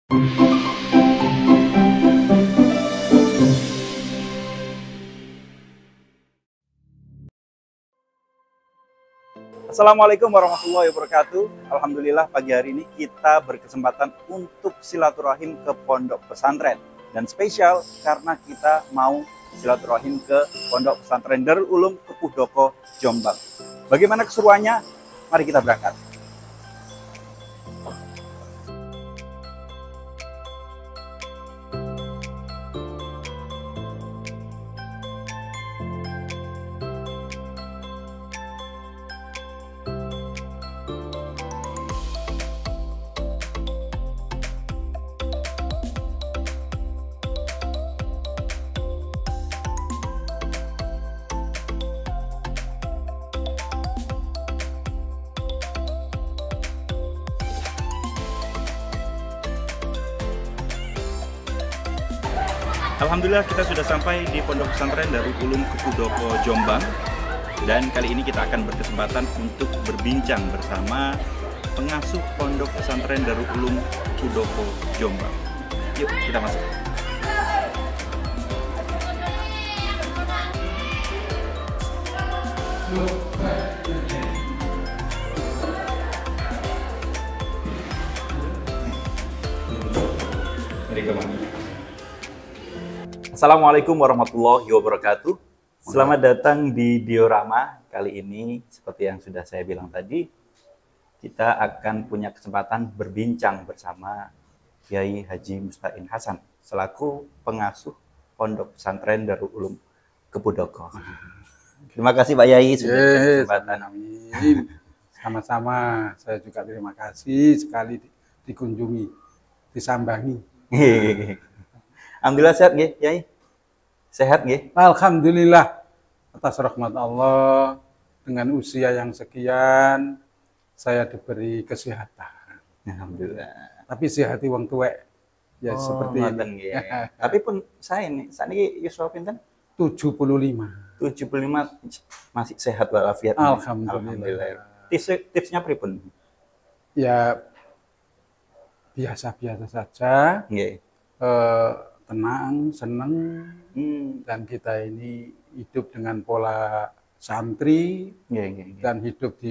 Assalamualaikum warahmatullahi wabarakatuh. Alhamdulillah pagi hari ini kita berkesempatan untuk silaturahim ke pondok pesantren. Dan spesial karena kita mau silaturahim ke pondok pesantren Darul Ulum Kepudoko, Jombang. Bagaimana keseruannya? Mari kita berangkat. Alhamdulillah kita sudah sampai di pondok pesantren Darul Ulum Kepudoko, Jombang. Dan kali ini kita akan berkesempatan untuk berbincang bersama pengasuh pondok pesantren Darul Ulum Kepudoko, Jombang. Yuk kita masuk. Assalamualaikum warahmatullahi wabarakatuh. Selamat datang di diorama. Kali ini seperti yang sudah saya bilang tadi, kita akan punya kesempatan berbincang bersama Kiai Haji Musta'in Hasan selaku pengasuh pondok pesantren Darul Ulum Kepudoko. Terima kasih Pak Yai sudah kesempatan. Sama-sama, saya juga terima kasih sekali dikunjungi, disambangi. Alhamdulillah sehat nggih, Yai? Sehat nggih? Alhamdulillah atas rahmat Allah dengan usia yang sekian saya diberi kesehatan. Alhamdulillah. Tapi sehati wong tuwek ya seperti ini. Tapi pun saya ini saat ini yuswa pinten? 75. 75 masih sehat walafiat. Alhamdulillah. Tipsnya pripun? Ya biasa-biasa saja. Nggih. Tenang, senang, dan kita ini hidup dengan pola santri, dan hidup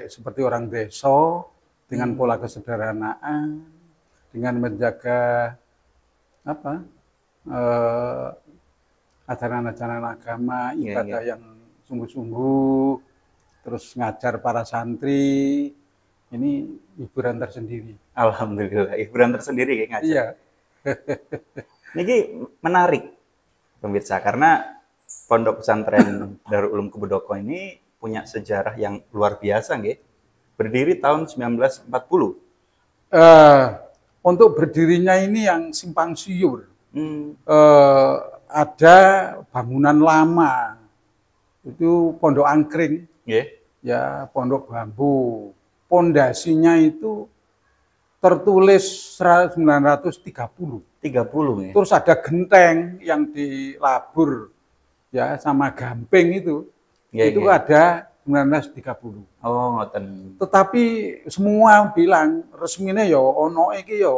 seperti orang desa dengan pola kesederhanaan, dengan menjaga ajaran-ajaran agama, ibadah yang sungguh-sungguh, terus ngajar para santri. Ini hiburan tersendiri. Alhamdulillah, hiburan tersendiri kayak ngajar. Iya. Ini menarik pemirsa karena pondok pesantren Darul Ulum Kepudoko ini punya sejarah yang luar biasa nggih. Berdiri tahun 1940. Untuk berdirinya ini yang simpang siur. Ada bangunan lama. Itu pondok angkring. Ya, pondok bambu. Pondasinya itu tertulis 1930. 30 ya. Terus ada genteng yang dilabur ya sama gamping itu. Itu ada 1930. Oh, ngoten. Tetapi semua bilang resmine ya ono iki ya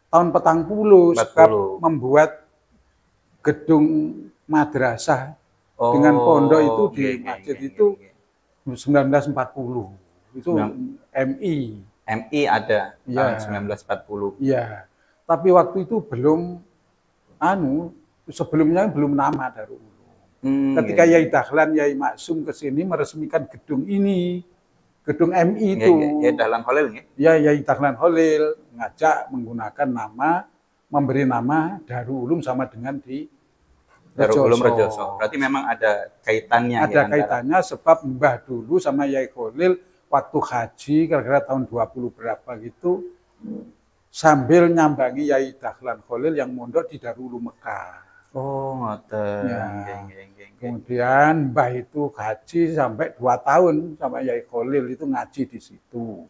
tahun 40 sebab membuat gedung madrasah dengan pondok itu di masjid itu 1940. Itu MI. MI ada tahun 1940. Iya. Tapi waktu itu belum sebelumnya belum nama Darul Ulum. Ketika Yai Dahlan, Yai Maksum ke sini meresmikan gedung ini, gedung MI itu. Yai Dahlan Holil nggih? Ya, Yai Dahlan Holil ngajak menggunakan memberi nama Darul Ulum sama dengan di Darul Ulum Rejoso. Berarti memang ada kaitannya. Ada kaitannya sebab Mbah dulu sama Yai Holil waktu haji kira-kira tahun 20 berapa gitu sambil nyambangi Yai Dahlan Holil yang mondok di Darul Ulum Mekah. Oh, ngoten. Ya. Kemudian Mbah itu haji sampai 2 tahun sama Yai Holil itu ngaji di situ.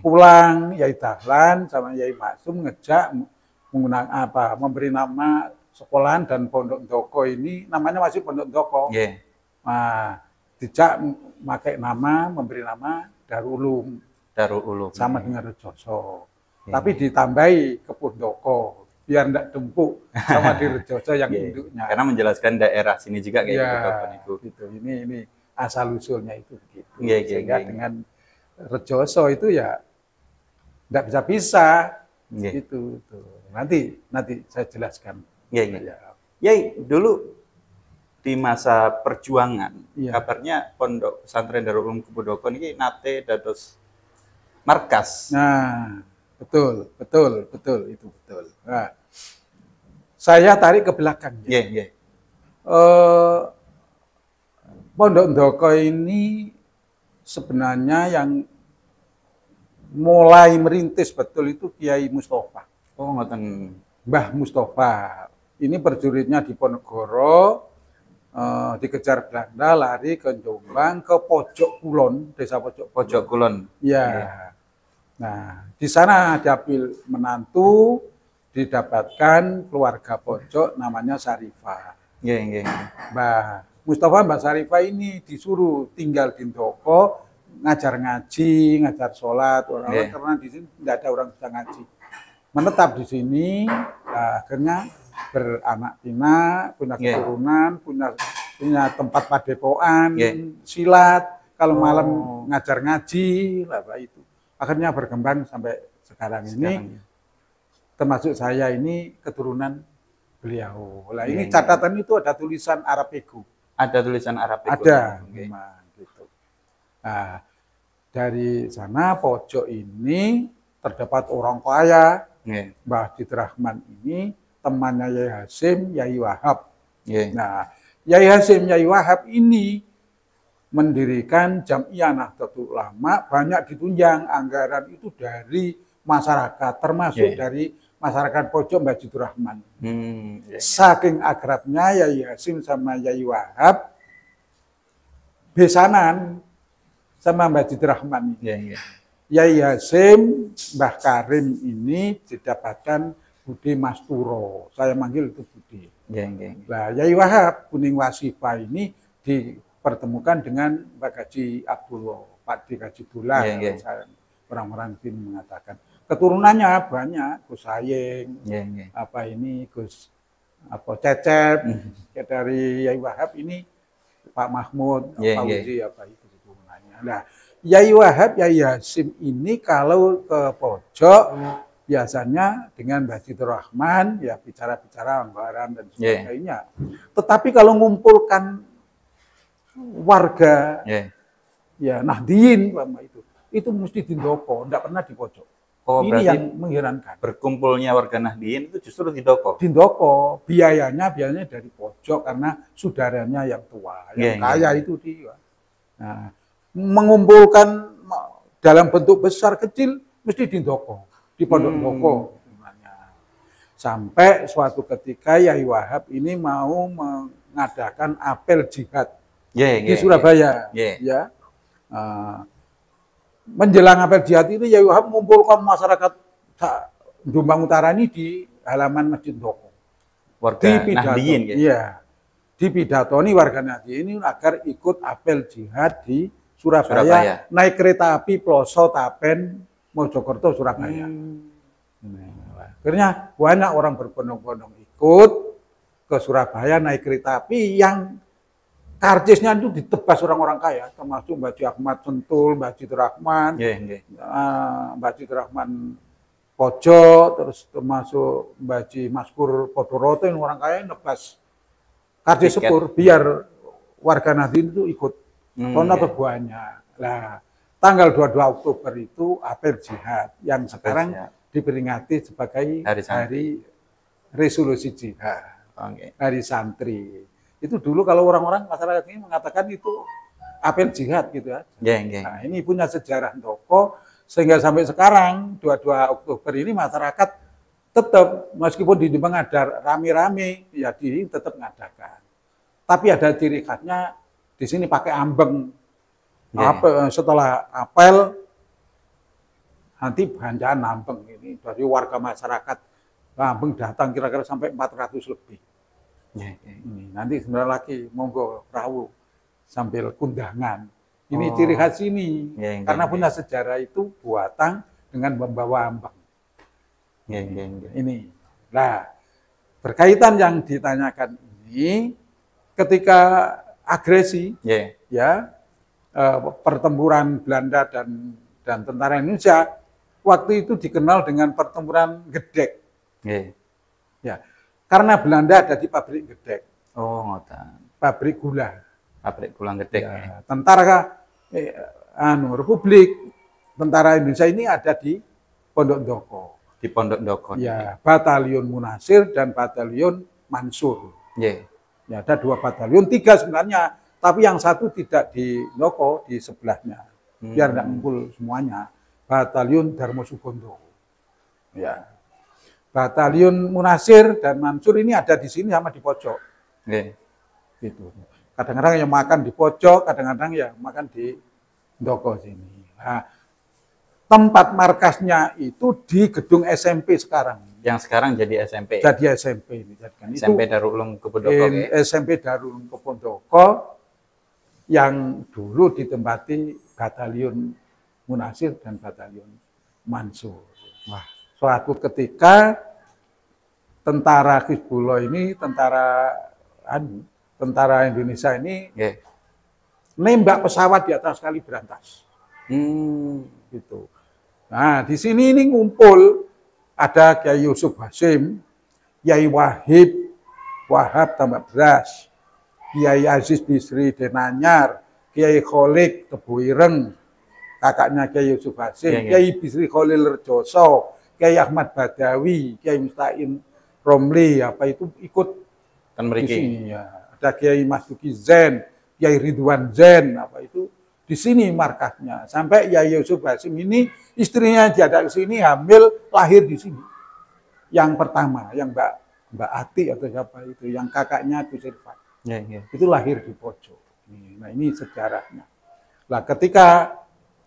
Pulang Yai Dahlan sama Yai Maksum ngejak menggunakan memberi nama sekolahan dan pondok Ndoko ini namanya masih pondok Ndoko. Nah, dijak pakai nama, memberi nama Darul Ulum. Darul Ulum. Sama dengan Rejoso. Tapi ditambahi ke Pondoko biar ndak dempuk sama di Rejoso yang induknya. Karena menjelaskan daerah sini juga kayak gitu. Gitu. Ini asal usulnya itu begitu. Sehingga dengan Rejoso itu ya ndak bisa pisah. Gitu. Nanti saya jelaskan. Yai, dulu di masa perjuangan, kabarnya Pondok Pesantren Darul Ulum Kepodoko ini nate dados markas. Nah, betul, itu betul. Nah, saya tarik ke belakang. Pondok Ndoko ini sebenarnya yang mulai merintis betul itu Kiai Mustafa. Oh, ngoten. Mbah Mustafa. Ini perjuritnya di Ponorogo, dikejar Belanda, lari ke Jombang, ke Pojok Kulon, desa Pojok Kulon. Ya. Nah, di sana diambil menantu, didapatkan keluarga pojok namanya Sarifah. Mbah Mustafa, Mbak Sarifah ini disuruh tinggal di Ndoko, ngajar ngaji, ngajar sholat, orang-orang karena di sini tidak ada orang bisa ngaji. Menetap di sini, akhirnya beranak pinak, punya keturunan, punya tempat padepokan, silat, kalau malam ngajar ngaji, lah itu. Akhirnya berkembang sampai sekarang ini, termasuk saya ini keturunan beliau. Lah ini catatan itu ada tulisan Arabego. Ada tulisan Arabego. Ada, memang gitu. Nah, dari sana pojok ini terdapat orang kaya, Mbah Did Rahman ini temannya Yai Hasim, Yai Wahab. Nah, Yai Hasim, Yai Wahab ini mendirikan Jam'iyah Nahdlatul Ulama, banyak ditunjang anggaran itu dari masyarakat, termasuk dari masyarakat pojok Mbah Did Rahman. Saking akrabnya Yai Hasim sama Yai Wahab, besanan sama Mbah Did Rahman. Yai Hasim, Mbah Karim ini didapatkan Budi Masturo. Saya manggil itu Budi. Nah, Yai Wahab, Kuning Wasifah ini dipertemukan dengan Mbak Gaji Abdullah, Pak Di Gaji Bulan. Orang-orang sini mengatakan. Keturunannya banyak, Gus Hayeng, Gus Cecep, dari Yai Wahab ini Pak Mahmud, Pak Uzi, itu keturunannya. Nah, Yai Wahab, Yai Hasim ini kalau ke pojok biasanya dengan Mbah Did Rahman ya bicara-bicara anggaran dan sebagainya. Tetapi kalau mengumpulkan warga ya Nahdien itu mesti di Ndoko, tidak pernah di pojok. Ini yang mengherankan. Berkumpulnya warga Nahdien itu justru di Ndoko. Di Ndoko, biayanya dari pojok karena saudaranya yang tua, yang kaya itu dia. Nah, mengumpulkan dalam bentuk besar kecil mesti di Ndoko, di Pondok Ndoko. Sampai suatu ketika Yai Wahab ini mau mengadakan apel jihad di Surabaya. Ya. Menjelang apel jihad itu Yai Wahab mengumpulkan masyarakat Jombang Utara ini di halaman Masjid Ndoko. Warga Nahdien, dipidatoni warga Nahdien ini agar ikut apel jihad di Surabaya. Naik kereta api Ploso Tapen Mojokerto Surabaya. Akhirnya banyak orang berbondong-bondong ikut ke Surabaya naik kereta api yang karcisnya itu ditebas orang-orang kaya, termasuk Mbah Ji Ahmad Sentul, Mbah Did Rahman, Mbah Did Rahman Pojo, terus termasuk Mbah Ji Maskur Podoroto, yang orang kaya nebas karcis sepur biar warga Nahdien itu ikut. Tono banyak. Nah, tanggal 22 Oktober itu apel jihad yang sekarang diperingati sebagai hari resolusi jihad, hari santri. Itu dulu kalau orang-orang masyarakat ini mengatakan itu apel jihad gitu ya. Nah, ini punya sejarah Ndoko sehingga sampai sekarang 22 Oktober ini masyarakat tetap meskipun di Jombang ada rame-rame ya di tetap mengadakan. Tapi ada ciri khasnya di sini pakai ambeng. Setelah apel nanti belanjaan ambeng ini dari warga masyarakat ambeng datang kira-kira sampai 400 lebih. Nanti sebentar lagi monggo perahu sambil kundangan. Ini ciri khas ini karena punya sejarah itu buatan dengan membawa ambeng. Ini. Nah, berkaitan yang ditanyakan ini, ketika agresi, ya, pertempuran Belanda dan tentara Indonesia, waktu itu dikenal dengan pertempuran Gedek. Ya, karena Belanda ada di pabrik Gedek. Oh, ngoten. Pabrik gula. Pabrik gula Gedek. Ya, tentara Republik Tentara Indonesia ini ada di Pondok Ndoko. Di Pondok Ndoko. Ya, Batalion Munasir dan Batalion Mansur. Ya, ada 2 batalion, 3 sebenarnya, tapi yang satu tidak di Ndoko, di sebelahnya. Biar tidak ngumpul semuanya. Batalion Darmo Subondo. Ya. Batalion Munasir dan Mansur ini ada di sini sama di pojok. Gitu. Kadang-kadang yang makan di pojok, kadang-kadang ya makan di Ndoko sini. Nah, tempat markasnya itu di gedung SMP sekarang. Yang sekarang jadi SMP. Jadi SMP ini. SMP Darul Ulum Kepondoko. SMP Darul Ulum Kepondoko yang dulu ditempati Batalion Munasir dan Batalion Mansur. Wah, suatu ketika tentara Hizbullah ini, tentara Indonesia ini nembak pesawat di atas kali Berantas. Gitu. Nah, di sini ini ngumpul ada Kiai Yusuf Hasim, Kiai Wahab Tambak Beras, Kiai Aziz Bisri Denanyar, Kiai Kholik Tebu Ireng, kakaknya Kiai Yusuf Hasim, Kiai Bisri Khalil Rejoso, Kiai Ahmad Badawi, Kiai Musta'in Romli, apa itu ikut di sini ya. Ada Kiai Masduki Zen, Kiai Ridwan Zen, apa itu di sini markasnya. Sampai Kiai Yusuf Hasim ini istrinya diajak ke sini hamil, lahir di sini. Yang pertama, yang Mbak Ati atau siapa itu, yang kakaknya Gus Irfan. Itu lahir di pojok. Nah, ini sejarahnya. Nah, ketika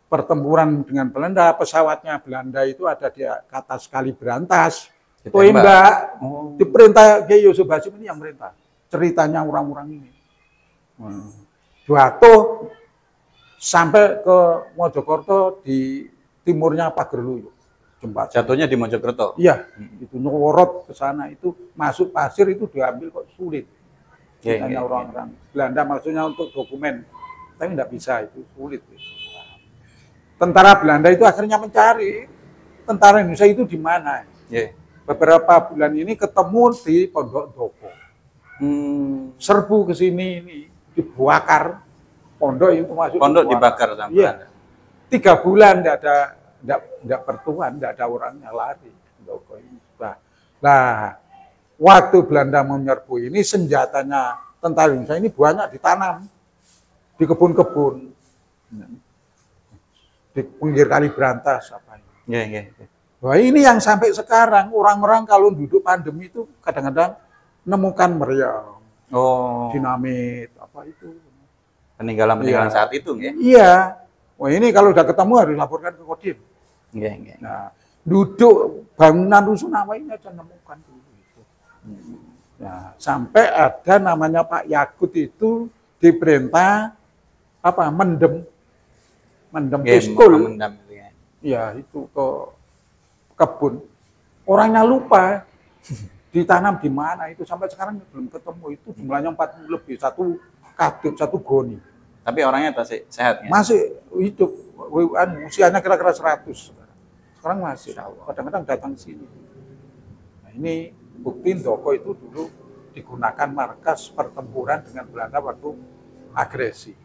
pertempuran dengan Belanda, pesawatnya Belanda itu ada di atas kali Berantas. Tembak, diperintah Kiai Yusuf Hasim ini yang merintah. Ceritanya orang-orang ini. Jatuh sampai ke Mojokerto di timurnya Pagerluyu. Jatuhnya di Mojokerto? Iya, itu nyorot ke sana, itu masuk pasir itu diambil kok sulit. Ceritanya orang-orang Belanda maksudnya untuk dokumen, tapi tidak bisa, itu sulit. Tentara Belanda itu akhirnya mencari tentara Indonesia itu di mana. Beberapa bulan ini ketemu di Pondok Ndoko. Serbu ke sini ini dibakar. Pondok itu masuk. Pondok dibakar sama Belanda. 3 bulan tidak bertuan, tidak ada orangnya, lari. Nah, waktu Belanda menyerbu ini senjatanya tentara Indonesia ini banyak ditanam di kebun-kebun. Di pinggir kali Berantas apa ini. Wah, ini yang sampai sekarang orang-orang kalau duduk pandemi itu kadang-kadang nemukan meriam, dinamit, apa itu. Peninggalan saat itu, nggih? Iya. Wah, ini kalau udah ketemu harus laporkan ke Kodim. Nah, duduk bangunan rusunawa ini aja nemukan dulu itu. Nah, sampai ada namanya Pak Yakut itu diperintah apa? Mendem pistol. Ya, itu ke kebun. Orangnya lupa ditanam di mana itu sampai sekarang belum ketemu. Itu jumlahnya 40 lebih, satu kadut, satu goni. Tapi orangnya masih sehat ya? Masih hidup. Usianya kira-kira 100. Sekarang masih. Kadang-kadang datang sini. Nah, ini bukti Ndoko itu dulu digunakan markas pertempuran dengan Belanda waktu agresi.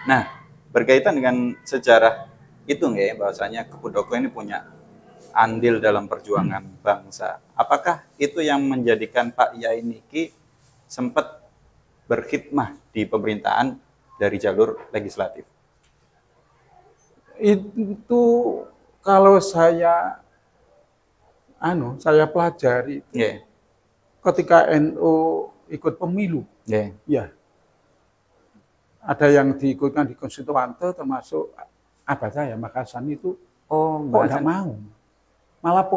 Nah, berkaitan dengan sejarah itu nggak ya, bahwasanya Kepondoko ini punya andil dalam perjuangan bangsa. Apakah itu yang menjadikan Pak Yai niki sempat berkhidmah di pemerintahan dari jalur legislatif? Itu kalau saya pelajari itu ketika NU ikut pemilu. Ya. Ada yang diikutkan di Konstituante termasuk apa saya Makassar itu kok enggak mau. Malah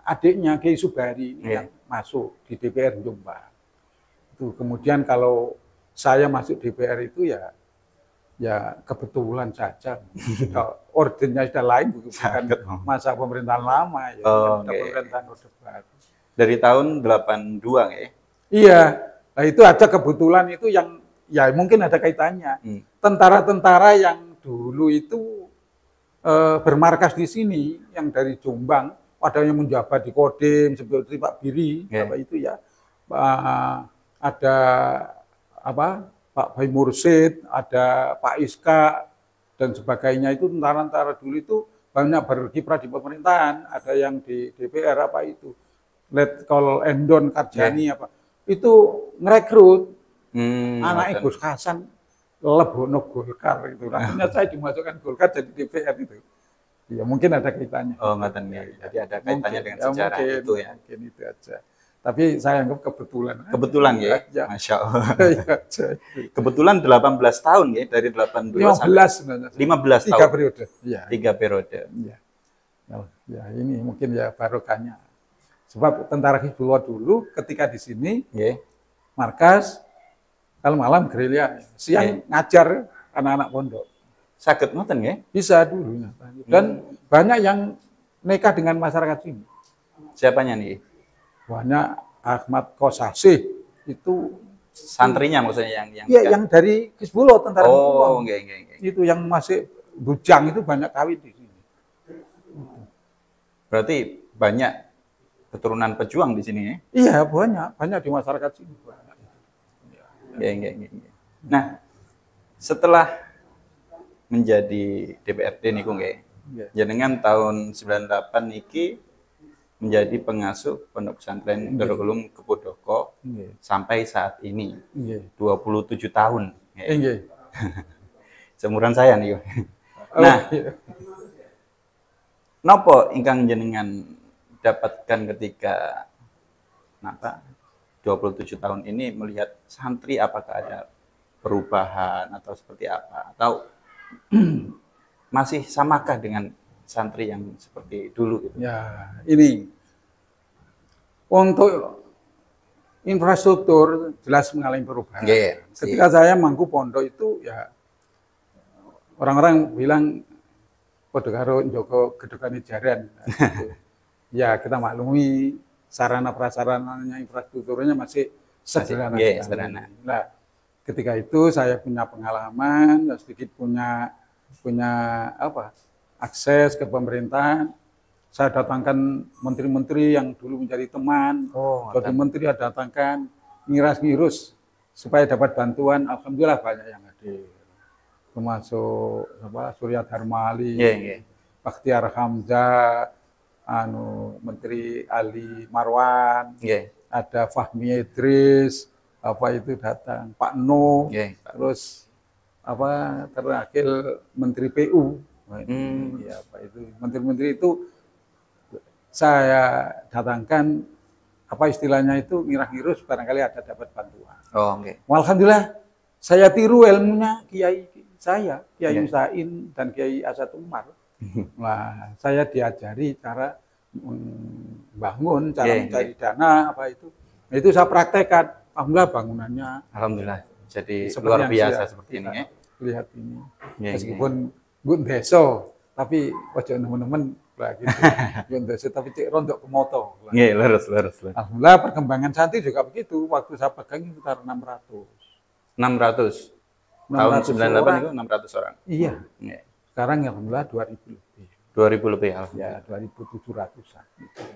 adiknya Kiai Subari yang masuk di DPR Jombang. Itu kemudian kalau saya masuk DPR itu ya Ya kebetulan saja. Ordernya sudah lain, bukan masa pemerintahan lama ya. Oh, Ada pemerintahan Orde Baru. Dari tahun 82 ya? Iya. Nah itu ada kebetulan itu yang ya mungkin ada kaitannya. Tentara-tentara yang dulu itu bermarkas di sini, yang dari Jombang, ada yang menjabat di Kodim seperti Pak Biri, apa itu ya. Ada apa? Pak Bayi Mursid, ada Pak Iska, dan sebagainya. Itu tentara-tentara dulu itu banyak berkiprah di pemerintahan. Ada yang di DPR apa itu, Letkol Endon Karjani apa. Itu ngerekrut anak Gus Hasan Lebono Golkar itu. Akhirnya saya dimasukkan Golkar jadi DPR itu. Ya mungkin ada kaitannya. Oh, nggak ya. Jadi ada kaitannya dengan sejarah mungkin, itu ya. Mungkin itu aja. Tapi saya anggap kebetulan. Kebetulan ya? Masya Allah. Kebetulan 18 tahun ya, dari 82 sampai 15 tahun. 3 periode. Ya. 3 periode. Ya. Ya, ini mungkin ya barokahnya. Sebab tentara Hizbullah dulu ketika di sini, markas, kalau malam gerilya, siang ngajar anak-anak pondok. Sakit ngoten ya? Bisa dulu. Dan banyak yang nekat dengan masyarakat sini. Siapanya nih? Banyak. Ahmad Kosasih itu santrinya maksudnya yang iya, yang dari Hizbullah, tentara Hizbullah. Oh, enggak. Itu yang masih bujang itu banyak kawin di sini. Berarti banyak keturunan pejuang di sini ya? Iya, banyak di masyarakat sini. Enggak. Nah, setelah menjadi DPRD niku nggih. Jenengan tahun 98 niki menjadi pengasuh Pondok Pesantren Darul Ulum Kepodoko sampai saat ini 27 tahun. Seumuran saya nih. Nah, nopo ingkang jenengan dapatkan ketika 27 tahun ini melihat santri, apakah ada perubahan atau seperti apa, atau masih samakah dengan santri yang seperti dulu gitu? Ya, ini untuk infrastruktur jelas mengalami perubahan. Ketika saya mangku pondok itu ya orang-orang bilang padha karo njogo gedhogane jaran. Ya kita maklumi sarana prasarananya, infrastrukturnya masih sederhana. Nah, ketika itu saya punya pengalaman, sedikit punya akses ke pemerintahan. Saya datangkan menteri-menteri yang dulu menjadi teman. Jadi menteri saya datangkan, ngiras-ngirus supaya dapat bantuan. Alhamdulillah banyak yang hadir. Termasuk Surya Dharma Ali, Bakhtiar Hamzah, Menteri Ali Marwan, ada Fahmi Idris, itu datang, Pak Nuh, terus terakhir Menteri PU. Ya, itu menteri-menteri itu saya datangkan, istilahnya itu ngirah-ngirus barangkali ada dapat bantuan. Alhamdulillah saya tiru ilmunya Kiai saya, Kiai Musain dan Kiai Asad Umar. Nah, saya diajari cara membangun, cara mencari dana itu. Nah, itu saya praktekkan. Alhamdulillah bangunannya. Alhamdulillah. Jadi luar biasa seperti ini ya. Lihat ini. Meskipun gue deso, tapi ojo nemen-nemen lah gitu. Gue deso tapi cek rondok kemoto. Iya, lurus. Alhamdulillah perkembangan santri juga begitu. Waktu saya pegang sekitar 600. 600. Tahun 98 itu 600 orang. Iya. Sekarang ya alhamdulillah 2000 lebih. 2000 lebih alhamdulillah. Ya, 2700-an.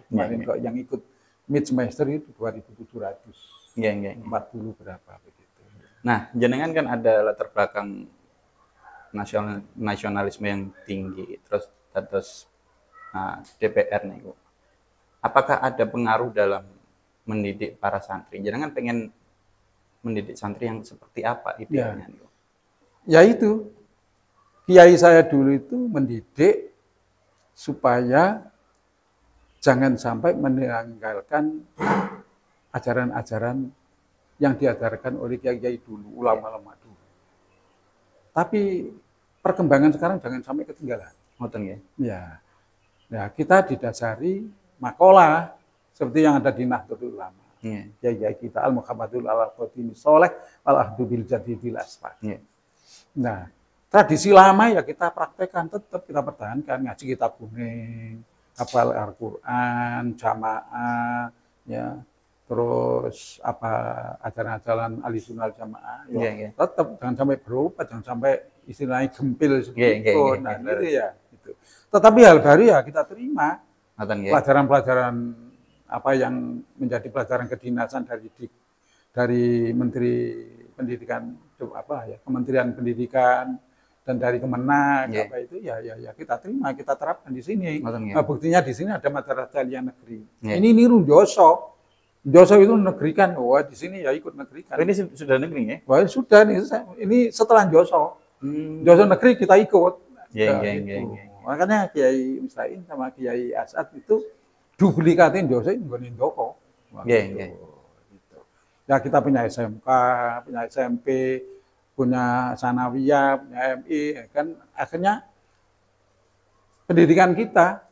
Kemarin kok yang ikut mid semester itu 2700. Iya. 40 berapa begitu. Nah, jenengan kan ada latar belakang nasionalisme yang tinggi, terus DPR nih, Bu. Apakah ada pengaruh dalam mendidik para santri? Jenengan pengen mendidik santri yang seperti apa idealnya? Ya itu, kiai saya dulu itu mendidik supaya jangan sampai meninggalkan ajaran-ajaran yang diajarkan oleh kiai-kiai dulu, ulama-ulama dulu. Tapi perkembangan sekarang jangan sampai ketinggalan. Ya, kita didasari makalah seperti yang ada di Nahdlatul Ulama. Kiai kita Al-Muhammadul Al-Qadimi Soleh Al-Ahdu Bil Jadidil Asfar. Nah, tradisi lama ya kita praktekkan, tetap kita pertahankan, ngaji kitab kuning, hafal Al-Qur'an, jamaah, ya. Terus apa ajaran-ajaran Ahlussunnah Jamaah, ya, tetap jangan sampai berubah, jangan sampai istilahnya gempil sedikit, nah gitu ya. Gitu. Tetapi hal baru ya kita terima pelajaran-pelajaran apa yang menjadi pelajaran kedinasan dari Menteri Pendidikan apa ya, Kementerian Pendidikan dan dari Kemenak apa itu ya kita terima, kita terapkan di sini. Nah, buktinya di sini ada madrasah aliyah negeri. Ini niru Joso. Joso itu negerikan, wah di sini ya ikut negerikan. Ini sudah negeri ya? Wah sudah nih, ini setelah Joso. Joso negeri kita ikut. Makanya Kiai Mustain sama Kiai Asad itu duplikatin Joso itu nggonin Joko. Gitu. Ya kita punya SMK, punya SMP, punya Sanawiyah, punya MI, kan akhirnya pendidikan kita.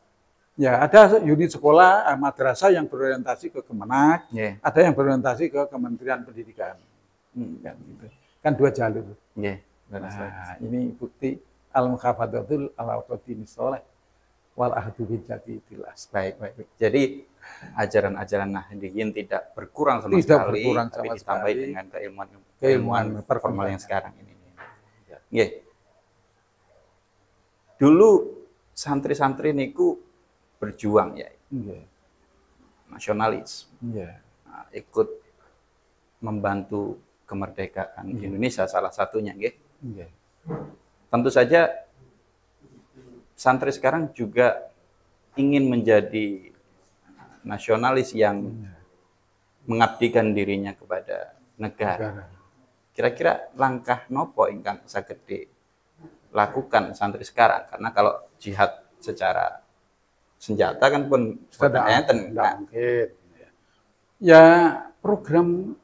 Ya, ada unit sekolah madrasah yang berorientasi ke Kemenak, ada yang berorientasi ke Kementerian Pendidikan. Kan, gitu. Kan dua jalur. Nah, ini bukti al-mukhafadatul ala-qadini sholeh wal ahdu bijati tilas. Baik. Jadi ajaran-ajaran Nahdiyin tidak berkurang sama sekali, tapi ditambah dengan keilmuan formal yang sekarang ini. Dulu santri-santri niku berjuang ya, nasionalis, nah, ikut membantu kemerdekaan Indonesia salah satunya, Tentu saja santri sekarang juga ingin menjadi nasionalis yang mengabdikan dirinya kepada negara. Kira-kira langkah nopo ingkang saged lakukan santri sekarang, karena kalau jihad secara senjata kan pun enten mungkin. Ya program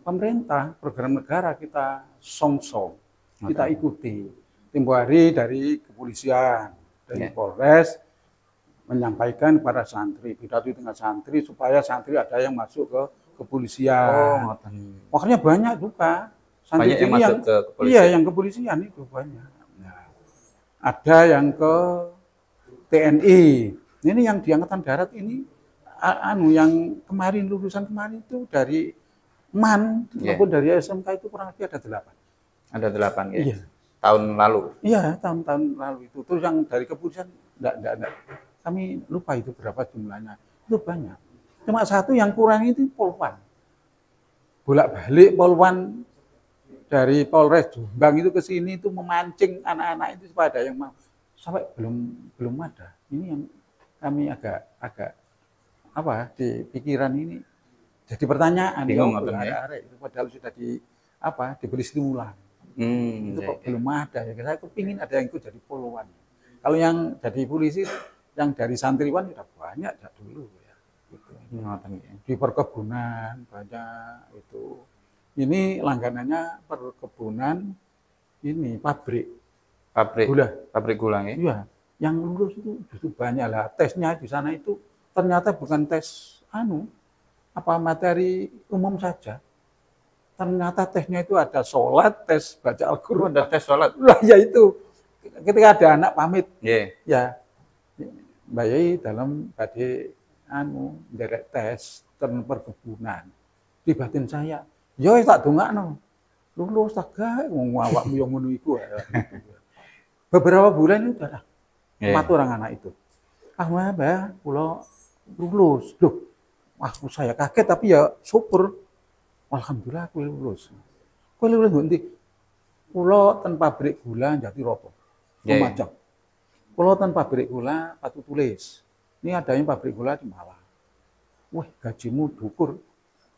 pemerintah, program negara kita song-song, kita ikuti. Tempo hari dari kepolisian, dari Polres menyampaikan kepada santri, pidato tingkat santri supaya santri ada yang masuk ke kepolisian. Makanya banyak juga santri yang masuk ke kepolisian. Iya, yang kepolisian itu banyak. Nah, ada yang ke TNI. Ini yang di Angkatan Darat ini, yang lulusan kemarin itu dari MAN maupun dari SMK itu kurang lebih ada 8. Ada 8 ya? Iya. Tahun lalu? Iya, tahun lalu itu. Terus yang dari kepolisian, enggak. Kami lupa itu berapa jumlahnya. Itu banyak. Cuma satu yang kurang itu Polwan. Bolak-balik Polwan dari Polres Jombang itu ke sini itu memancing anak-anak itu supaya ada yang mau. Sampai belum ada. Ini yang kami agak apa di pikiran ini jadi pertanyaan. Bingung itu padahal sudah diberi stimulan. Itu kok belum ada ya. Saya kepingin ada yang ikut jadi Polwan. Kalau yang jadi polisi, yang dari santriwan sudah banyak dulu ya. Gitu. Di perkebunan banyak itu. Ini langganannya perkebunan ini pabrik gula ya. Iya. Yang lulus itu justru banyak lah. Tesnya di sana itu ternyata bukan tes materi umum saja. Ternyata tesnya itu ada sholat, tes baca Al-Quran. Ada tes sholat? Lah ya itu. Ketika ada anak pamit, ya Mbak Yai dalam badai derek tes tentang perkebunan. Di batin saya, yo tak dongakno. Lulus tak gawe wong awakmu yo ngono iku. Beberapa bulan itu udah matur orang anak itu. Mbak, kula lulus. Loh, saya kaget tapi ya syukur. Alhamdulillah aku lulus. Kowe lulus ndi? Kula ten pabrik gula Jatiroto. Lumajang. Kula ten pabrik gula Batu Tulis. Ini adanya pabrik gula di Malang. Wah, gajimu dukur.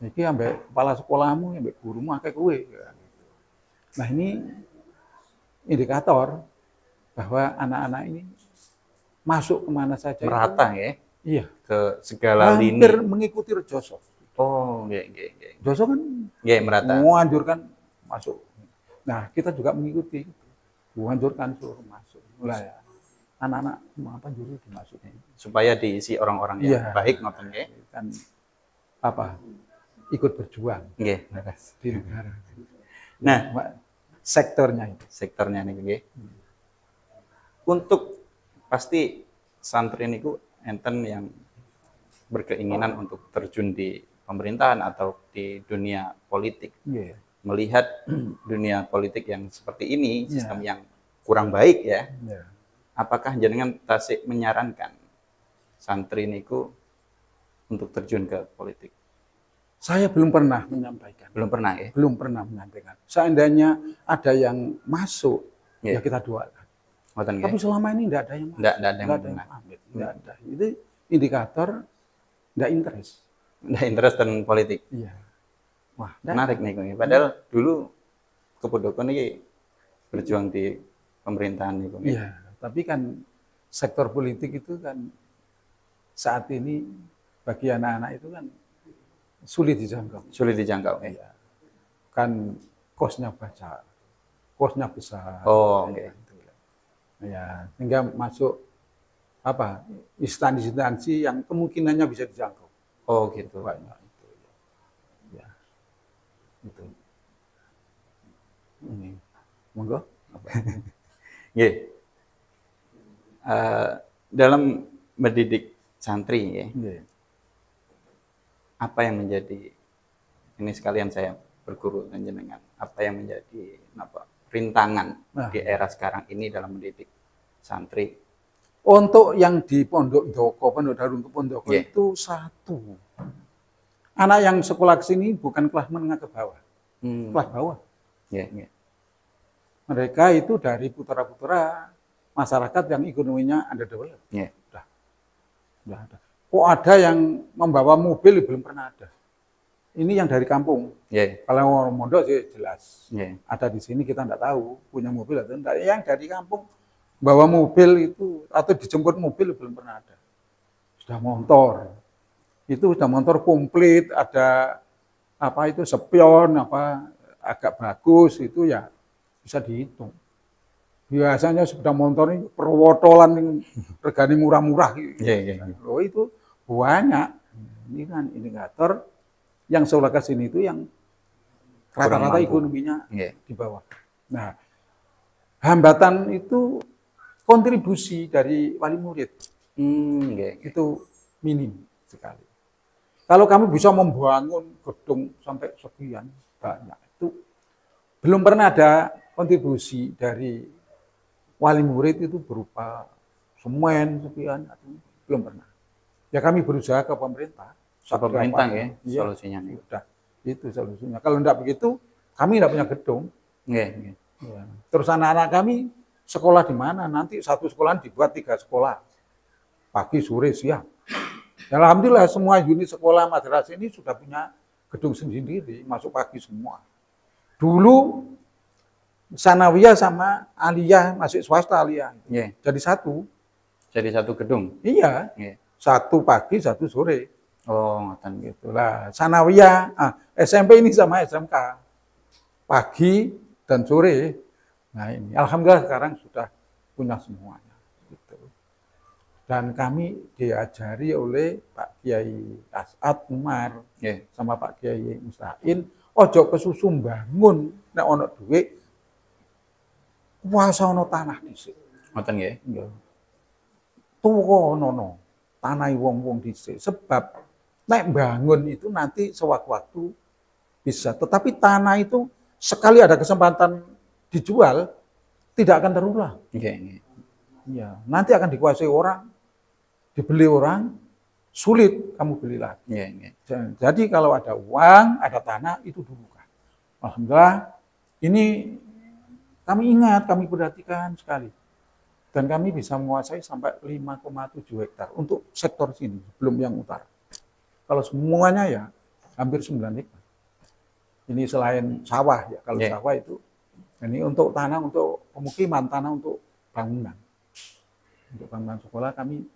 Iki ambek kepala sekolahmu, ambek gurumu akeh kowe. Nah, ini indikator bahwa anak-anak ini masuk kemana saja. Merata ya? Iya. Ke segala lini. Hampir mengikuti Rejoso. Oh, Joso kan merata. Menganjurkan masuk. Nah, kita juga mengikuti. Menganjurkan suruh masuk. Mulai anak-anak apa juru dimasukin. Supaya diisi orang-orang yang baik ngoten nggih. Kan ikut berjuang di negara. Nah, sektornya itu. Sektornya nih. Untuk pasti santri niku enten yang berkeinginan untuk terjun di pemerintahan atau di dunia politik. Melihat dunia politik yang seperti ini, sistem yang kurang baik ya. Apakah jenengan tasik menyarankan santri niku untuk terjun ke politik? Saya belum pernah menyampaikan. Belum pernah ya? Belum pernah menyampaikan. Seandainya ada yang masuk, ya kita doakan. Tapi selama ini tidak ada yang masuk. Tidak ada yang pamit. Tidak ada. Itu indikator tidak interest. Tidak interest dan politik. Iya. Wah, menarik nih. Padahal dulu Kepodokon ini berjuang di pemerintahan nih. Iya, tapi kan sektor politik itu kan saat ini bagi anak-anak itu kan sulit dijangkau. Sulit dijangkau. Iya. Kan kosnya besar. Kosnya besar. Oh, oke. Ya, sehingga masuk apa instansi-instansi yang kemungkinannya bisa dijangkau. Oh, gitu. Banyak itu. Ya. Itu. Ini. Monggo. Nggih. Dalam mendidik santri ya. Apa yang menjadi ini sekalian saya berguru dan jenengan. Apa yang menjadi rintangan di era sekarang ini dalam mendidik santri? Untuk yang di Pondok Doko, Pondok Darul Pondok itu satu. Anak yang sekolah ke sini bukan kelas menengah ke bawah. Kelas bawah. Mereka itu dari putra-putra masyarakat yang ekonominya underdeveloped. Sudah ada. Kok ada yang membawa mobil belum pernah ada. Ini yang dari kampung. Kalau orang mondok sih jelas. Ada di sini kita tidak tahu punya mobil atau tidak. Yang dari kampung bawa mobil itu atau dijemput mobil belum pernah ada. Sudah motor. Itu sudah motor komplit, ada apa itu spion apa agak bagus itu ya bisa dihitung. Biasanya sepeda motor ini perwotolan yang regane murah-murah. Loh itu banyak. Ini kan indikator yang sekolah ke sini itu yang rata-rata ekonominya di bawah. Nah, hambatan itu kontribusi dari wali murid. Itu minim sekali. Kalau kamu bisa membangun gedung sampai sekian banyak, itu belum pernah ada kontribusi dari wali murid itu berupa semen sekian, belum pernah. Ya kami berusaha ke pemerintah. Pemerintah ya, solusinya nih. Udah, itu solusinya. Kalau tidak begitu, kami tidak punya gedung. Terus anak-anak kami sekolah di mana? Nanti satu sekolah dibuat 3 sekolah. Pagi, sore, siang. Ya, alhamdulillah semua unit sekolah madrasah ini sudah punya gedung sendiri, masuk pagi semua. Dulu sanawiyah sama aliyah masih swasta aliyah. Jadi satu. Jadi satu gedung. Iya. Satu pagi, satu sore. Oh, ngoten gitu. Lah, sanawiyah, SMP ini sama SMK. Pagi dan sore. Nah, ini alhamdulillah sekarang sudah punya semuanya gitu. Dan kami diajari oleh Pak Kiai As'ad Umar sama Pak Kiai Musta'in, ojo kesusu bangun nek ono duit kuasa ono tanah dhisik. Ngoten nggih. Nggih. Tuwa ono tanah wong-wong dhisik sebab nek bangun itu nanti sewaktu-waktu bisa. Tetapi tanah itu sekali ada kesempatan dijual tidak akan terulang. Ya, nanti akan dikuasai orang, dibeli orang, sulit kamu beli lagi. Jadi kalau ada uang, ada tanah itu dulu kan. Alhamdulillah ini kami ingat, kami perhatikan sekali. Dan kami bisa menguasai sampai 5,7 hektar untuk sektor sini, belum yang utara. Kalau semuanya ya hampir 9 hektar. Ini selain sawah ya, kalau sawah itu ini untuk tanah untuk pemukiman, tanah untuk bangunan. Untuk bangunan sekolah kami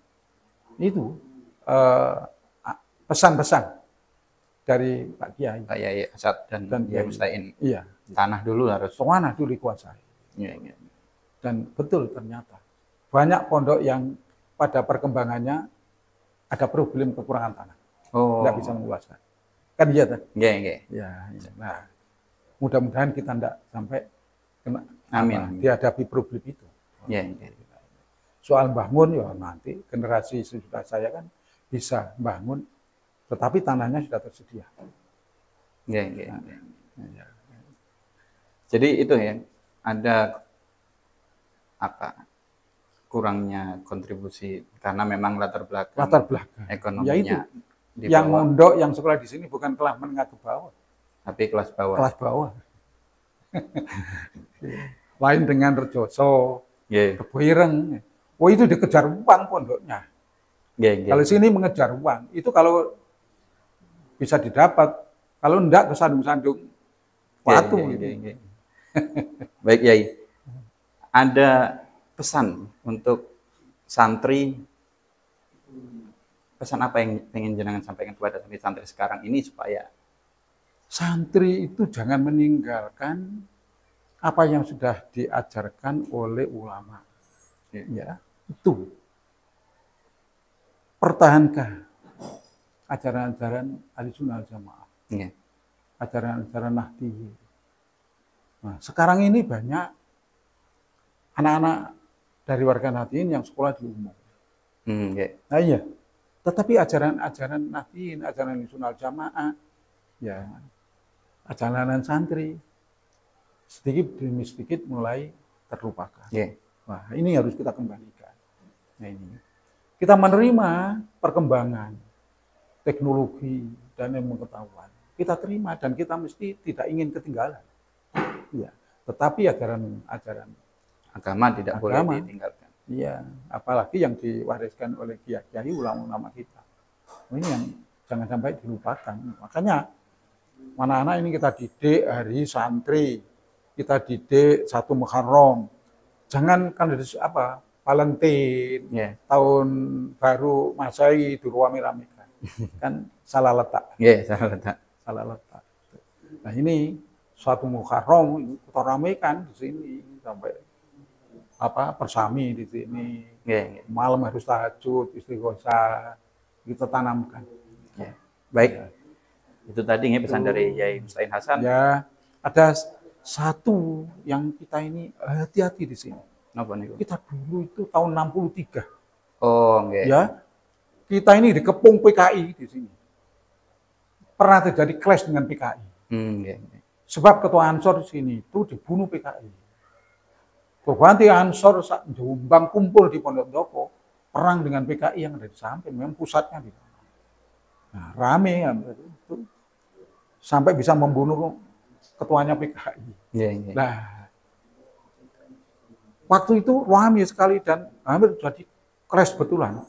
itu pesan-pesan dari Pak Kiai. Pak Kiai As'ad dan Kiai Musta'in. Iya. Tanah dulu harus. Tanah dulu dikuasai. Dan betul ternyata banyak pondok yang pada perkembangannya ada problem kekurangan tanah. Tidak bisa menguasai. Kan iya kan? Ya. Nah, mudah-mudahan kita tidak sampai Amin. Dihadapi problem itu. Ya. Soal bangun ya nanti generasi sesudah saya kan bisa bangun, tetapi tanahnya sudah tersedia. Ya. Jadi itu ya, ada apa kurangnya kontribusi karena memang latar belakang ekonominya ya itu. Yang mondok, yang sekolah di sini bukan kelas menengah ke bawah, tapi kelas bawah. Kelas bawah. Lain dengan Rejoso, Kebuireng. Oh itu dikejar uang pondoknya. Kalau sini mengejar uang, itu kalau bisa didapat, kalau enggak kesandung-sandung batu. Baik Yai, ada pesan untuk santri, pesan apa yang ingin jenengan sampaikan kepada santri sekarang ini supaya santri itu jangan meninggalkan apa yang sudah diajarkan oleh ulama. Ya, itu. Pertahankan ajaran-ajaran Ahlussunnah wal Jamaah. Ajaran-ajaran Nahdliyin. Nah, sekarang ini banyak anak-anak dari warga Nahdliyin yang sekolah di umum. Nah iya, tetapi ajaran-ajaran Nahdliyin, ajaran Ahlussunnah wal Jamaah, ya, ajaran santri sedikit demi sedikit mulai terlupakan. Wah, ini harus kita kembalikan. Nah ini, kita menerima perkembangan teknologi dan ilmu pengetahuan. Kita terima dan kita mesti tidak ingin ketinggalan. Ya, tetapi ajaran agama tidak boleh ditinggalkan. Iya, apalagi yang diwariskan oleh kiai-kiai ulama-ulama kita. Ini yang jangan sampai dilupakan. Makanya anak-anak ini kita didik hari santri, kita didik 1 Muharram. Jangan kan dari Valentine, tahun baru Masehi dirame-ramekan. Kan salah letak. Salah letak. Nah ini 1 Muharram kita ramekan di sini sampai persami di sini. Malam harus tahajud, istighosah, kita tanamkan. Baik. Itu tadi pesan dari Yai Musta'in Hasan. Ya, ada satu yang kita ini hati-hati di sini. Kita dulu itu tahun 63. Ya, kita ini dikepung PKI di sini. Pernah terjadi clash dengan PKI. Sebab ketua Ansor di sini itu dibunuh PKI. Berganti Ansor Jombang kumpul di Pondokdopo, perang dengan PKI yang ada di samping, memang pusatnya di sana. Nah, rame itu sampai bisa membunuh ketuanya PKI. Nah, waktu itu rame sekali dan hampir jadi crash betulan,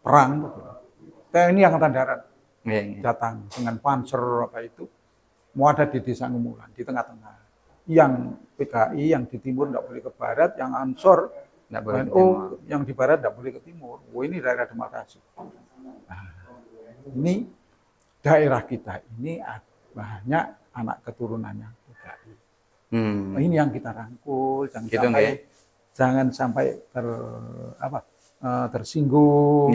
perang betulan. TNI Angkatan Darat datang dengan panser mau ada di Desa Ngumulan di tengah-tengah. Yang PKI yang di timur tidak boleh ke barat, yang Ansor yang di barat tidak boleh ke timur. Ini daerah demarkasi. Nah, ini daerah kita ini banyak anak keturunannya PKI. Ini yang kita rangkul, jangan sampai tersinggung,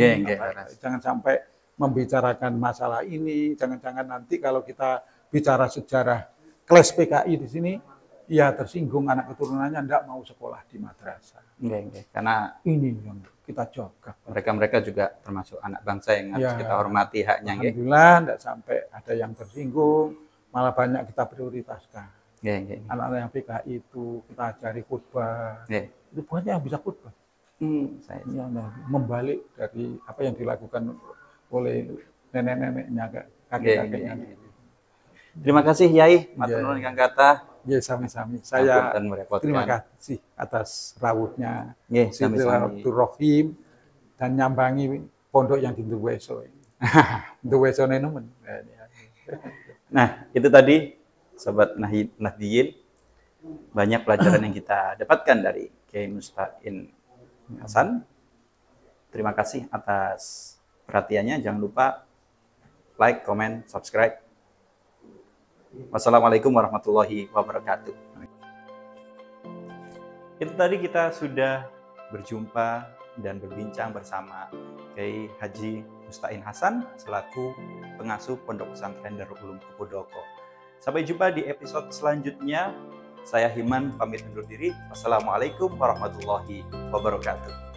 jangan sampai membicarakan masalah ini, jangan-jangan nanti kalau kita bicara sejarah clash PKI di sini, ya tersinggung anak keturunannya tidak mau sekolah di madrasah. Karena ini yang kita jaga. Mereka juga termasuk anak bangsa yang harus kita hormati haknya. Alhamdulillah tidak sampai ada yang tersinggung, malah banyak kita prioritaskan. Anak-anak yang PKI itu kita ajari khutbah. Itu banyak yang bisa khutbah. Membalik dari apa yang dilakukan oleh nenek-neneknya, kakek-kakeknya. Terima kasih Yai, matur nuwun ingkang kathah. Sami-sami. Saya terima kasih atas rawuhnya Silaturahim dan nyambangi pondok yang di Nduweso. Nduweso nemen. Nah, itu tadi Sobat Nahdliyin, banyak pelajaran yang kita dapatkan dari Kiai Musta'in Hasan. Terima kasih atas perhatiannya. Jangan lupa like, comment, subscribe. Wassalamualaikum warahmatullahi wabarakatuh. Itu tadi kita sudah berjumpa dan berbincang bersama Kiai Haji Musta'in Hasan selaku pengasuh Pondok Pesantren Darul Ulum Kepudoko. Sampai jumpa di episode selanjutnya. Saya Himan pamit undur diri. Wassalamualaikum warahmatullahi wabarakatuh.